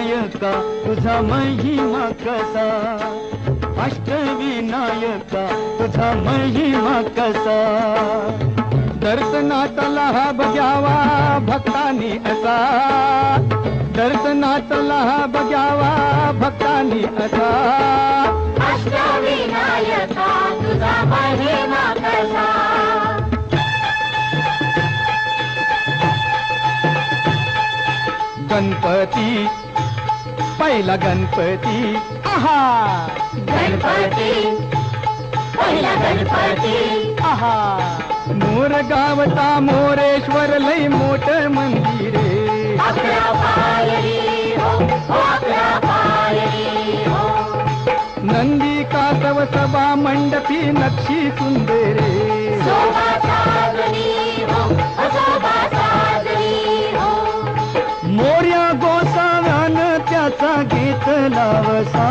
अष्टविनायका तुझा महिमा कसा, अष्टविनायका तुझा महिमा कसा. दर्शनाचा लाभ घ्यावा भक्तांनी असा, दर्शनाचा लाभ घ्यावा भक्तांनी असा. अष्टविनायका तुझा महिमा कसा. गणपती पहिला गणपती, आहा गणपती पहिला गणपती, आहा. मोर गावता मोरेश्वर लय मोठ मंदिरे, अकरा पायरी हो, अकरा पायरी हो. नंदी कासव सभा मंडपी नक्षी सुंदरे, शोभा साजरी हो, शोभा साजरी हो. मोर्या गोसाव्यान त्याचा घेतला वसा,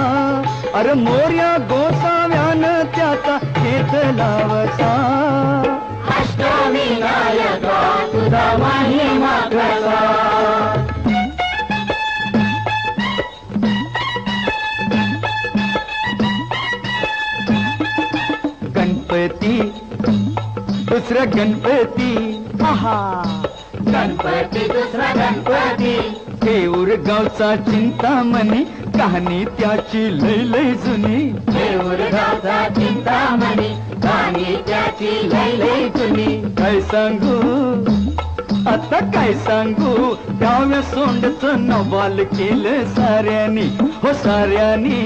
अरे मोर्या गोसाव्यान त्याचा घेतला वसा. अष्टविनायका तुझा महिमा कसा. गणपती दुसरा गणपती, आहा गणपती दुसरा गणपती, केऊर गावचा चिंतामणी कहाणी त्याची लय लय जुनी. देऊर गावचा चिंतामणी गाणी त्याची लय लय जुनी. काय सांगू आता काय सांगू, डाव्या सोंडचं नवाल केलं साऱ्यानी, हो साऱ्यानी.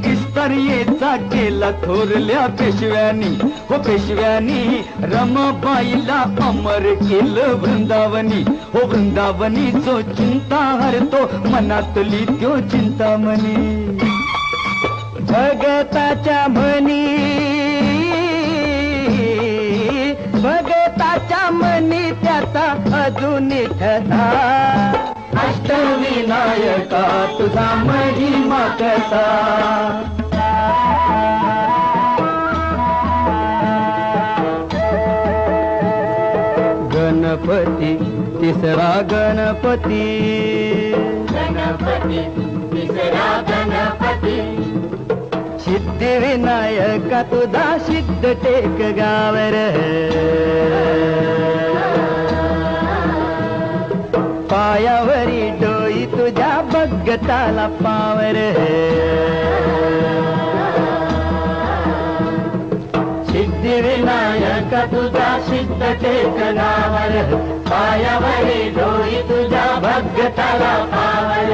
इस्तारियेचा केला थोरल्या पेशव्यानी, हो पेशव्यानी. रमाबाईला अमर केलं वृंदावनी, हो वृंदावनी. जो चिंता हरतो मनातली त्यो चिंतामणी. भगताच्या मनी, भगताच्या मनी त्याचा अजून ठसा. अष्टविनायका तुझा महिमा कसा. गणपती तिसरा गणपती, गणपती तिसरा गणपती, सिद्धिविनायका तुझा सिद्ध टेक गावर. पायावरी डोई तुझ्या भगताला पावर. सिद्धिविनायका तुझा सिद्ध टेक गावर. पायावरी डोई तुझ्या भगताला पावर.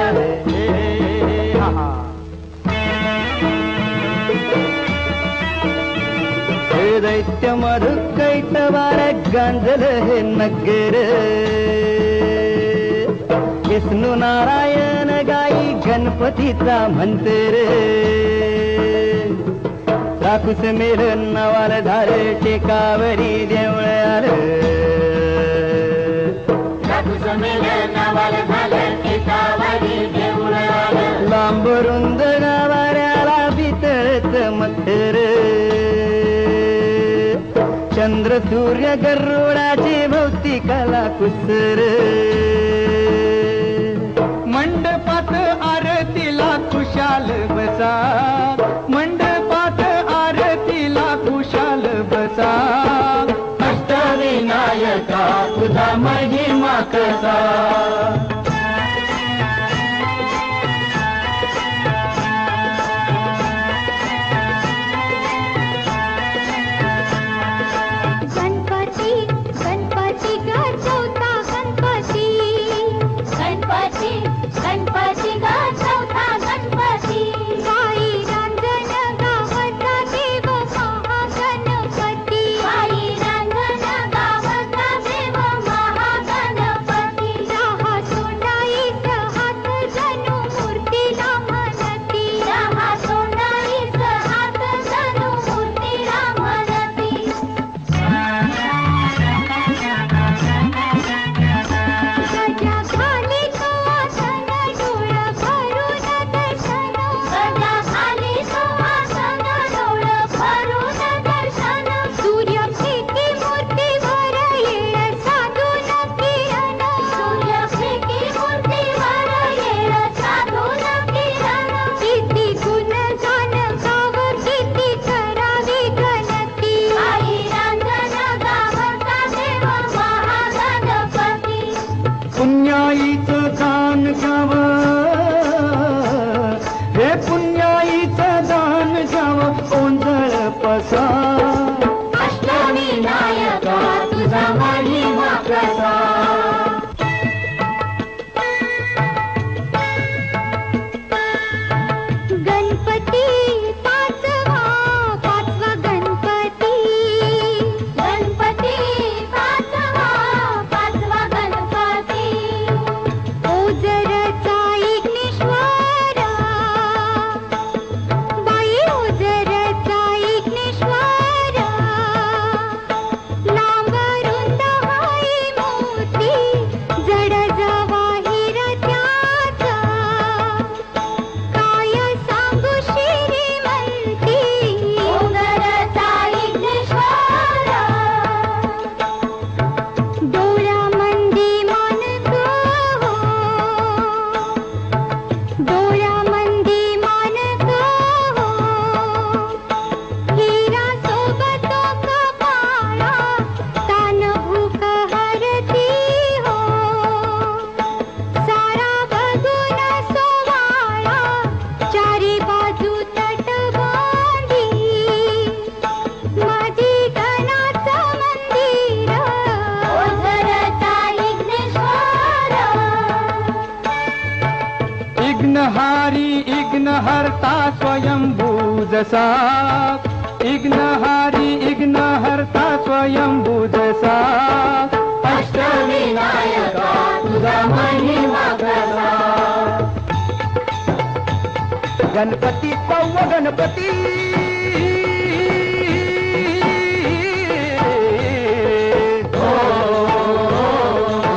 दैत्य मधु कैटवार गांजल हे नगर. विष्णू नारायण गाई गणपतीचा मंत्र. राखूस मेल नवाल झाले टेकावरी देवळ आलं. राखूस मेल नवाल झालं टेकावरी देवळ आलं. लांब रुंद गावाऱ्याला पितळच मथर. चंद्र सूर्य गरुडाची भोवती कला कुसर. मंडपात आरतीला खुशाल बसा, मंडपात आरतीला खुशाल बसा. अष्टविनायका तुझा महिमा कसा. गणपती गा चौथा गणपती, बाई रांजण गावचा देव महागणपती, बाई रांजण गावचा देव महागणपती. राहा कसा अष्टविनायका तुझा महिमा कसा गणपती पाचवा पाचवा गणपती गणपती पाचवा पाचवा गणपती ओझरचा विघ्नेश्वर बाई ओझरचा विघ्नेश्वर लांब रुंद हाय मोती जड जवाहीर त्याचा काय सांगू श्रीमंती ओझरचा विघ्नेश्वर डोळ्यामंदी मानक हो डोळ्यामंदी मानक हो हिरा सोबत कपाळा तान भूक हरती हो सारा बघून सोवाळा चारी बाजू तटबंदी माझी गणाचं मंदिर ओझरचा विघ्नेश्वर इग्नहारी इग्नहर्ता स्वयंभू जसा इग्नहारी इग्नहर्ता स्वयंभू जसा अष्टविनायका तुझा महिमा कसा गणपती पव्व गणपती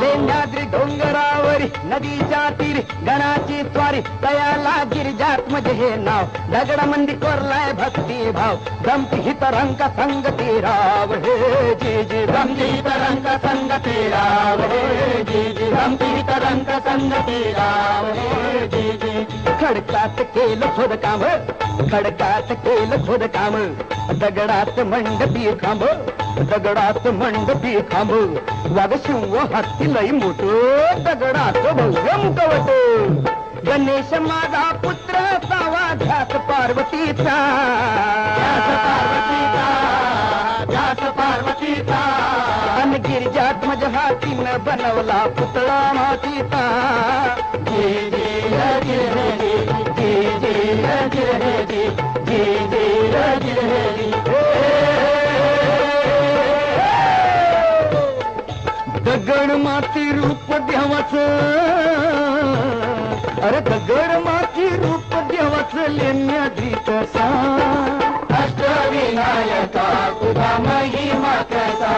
लेंडाद्री डोंगरावरी नदीच्या तीरी गणाची स्वारी तयाला गिरिजात्मज हे नाव दगडामंदी कोरलाय भक्ती भाव गमती हित रंग संगती राव हे जी जी गमती तरंग संगती राव हे जी जी गमती तरंग संगती राव हे जी जी खडकात केलं खोदकाम खडकात केलं खोदकाम दगडात मंडपी खांब दगडात मंडपी खांब वागशिव हत्ती लई मोठ दगडात भव्य मुखवट गणेश माझा पुत्र सावा ध्यास पार्वतीचा ध्यास पार्वतीचा ध्यास पार्वतीचा अन गिरिजात्मज हातीनं बनवला पुतळा मातीचा जी जी रजी रजी जी जी रजी रजी जी जी रजी रजी दगड माती रूप देवाचं अरे दगड माती रूप देवाचं लेण्याधी कसा अष्टविनायका तुझा महिमा कसा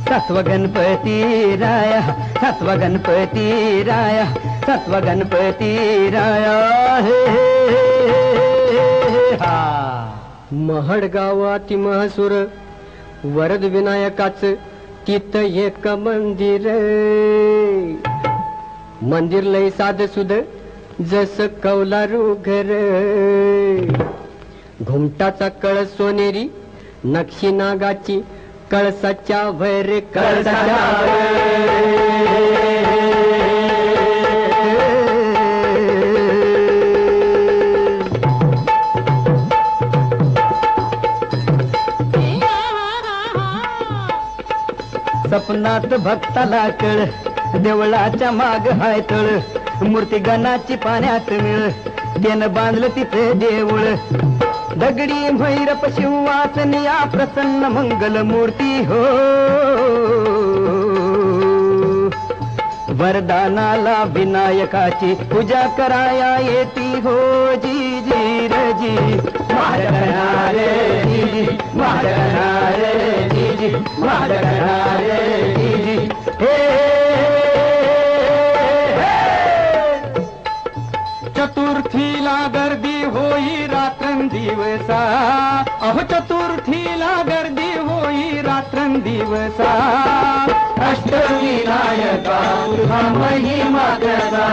सत्व गणपती राया सत्व गणपती राया सत्व गणपती राया हे हा महड गावात महसूर वरद विनायकाच तिथ एक मंदिर मंदिर लय साध सुद जस कौलारू घर घुमटाचा कळस सोनेरी नक्षी नागाची कळसाच्या भैर कळसाच्या सपनात भक्ताला कळ देवळाच्या माग हाय तळ मूर्ती गणाची पाण्यात मिळ त्यानं बांधलं तिथे देऊळ दगडी भैरप शिववासनिया प्रसन्न मंगल मूर्ती हो वरदानाला विनायकाची पूजा कराया येती हो जी जी रजी महाराज जी जी महाराज जी जी महाराज जी जी चतुर्थीला गर्दी होई रात्रंदिवसा अहो चतुर्थीला गर्दी होई रात्रंदिवसा अष्टविनायका तुझा महिमा कसा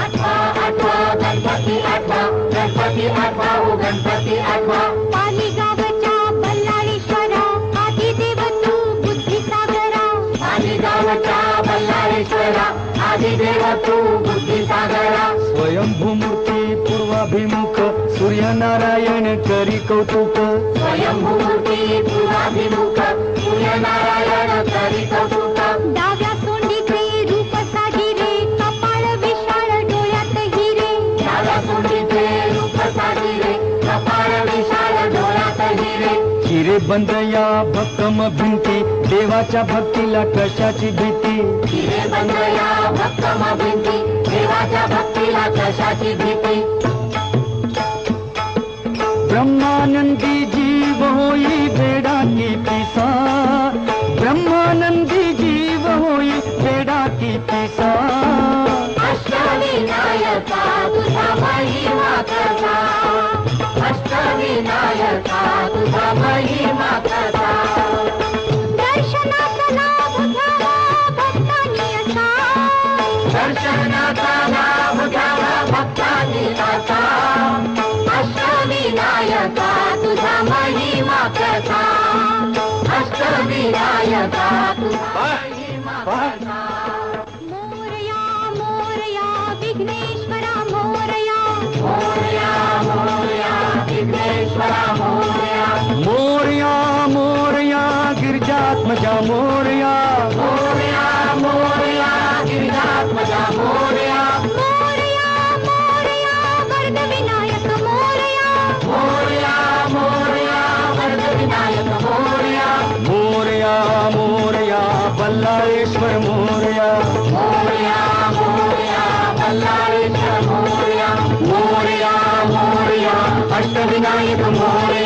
आठवा आठवा गणपती आठवा गणपती गणपती आठवा हो गणपती आठवा पाली गावच्या बल्लाळेश्वरा आदिदेव तू बुद्धिसागरा पाली गावच्या बल्लाळेश्वरा आदिदेव तू बुद्धिसागरा स्वयंभूमूर्ती पूर्वाभिमुख सूर्यनारायण करी कौतुक स्वयंभूमूर्ती पूर्वाभिमुख सूर्यनारायण करी कौतुक डाव्या सोंडीचे रूप साजिरे कपाळ विशाळ डोळ्यात हिरे डाव्या सोंडीचे रूप साजिरे कपाळ विशाल डोळ्यात हिरे हिरे बंद या भक्कम भिंती देवाच्या भक्तीला कशाची भीती हिरे बंद या भक्कम भिंती देवाच्या भक्तीला कशाची भीती ब्रह्मानंदी जीव होई वेडा की पिसा ब्रह्मानंदी जीव होई वेडा की पिसा अष्टविनायका तुझा महिमा कसा अष्टविनायका तुझा महिमा कसा दर्शनाचा लाभ घ्यावा भक्तांनी असा दर्शनाचा लाभ घ्यावा भक्तांनी असा अष्टविनायका तुझा महिमा कसा अष्टविनायका तुझा महिमा कसा मोरया मोरया विघ्नेश्वरा मोरया मोरया मोरया विघ्नेश्वरा मोरया मोरया मोरया गिरिजात्मजा मोरया मोरया मोरया गिरिजात्मजा मोरया मोरया मोरया वरदविनायक मोरया मोरया मोरया वरदविनायक मोरया मोरया मोरया बल्लाळेश्वर मोरया मोरया मोरया बल्लाळेश्वर मोरया मोरया मोरया अष्टविनायक मोरया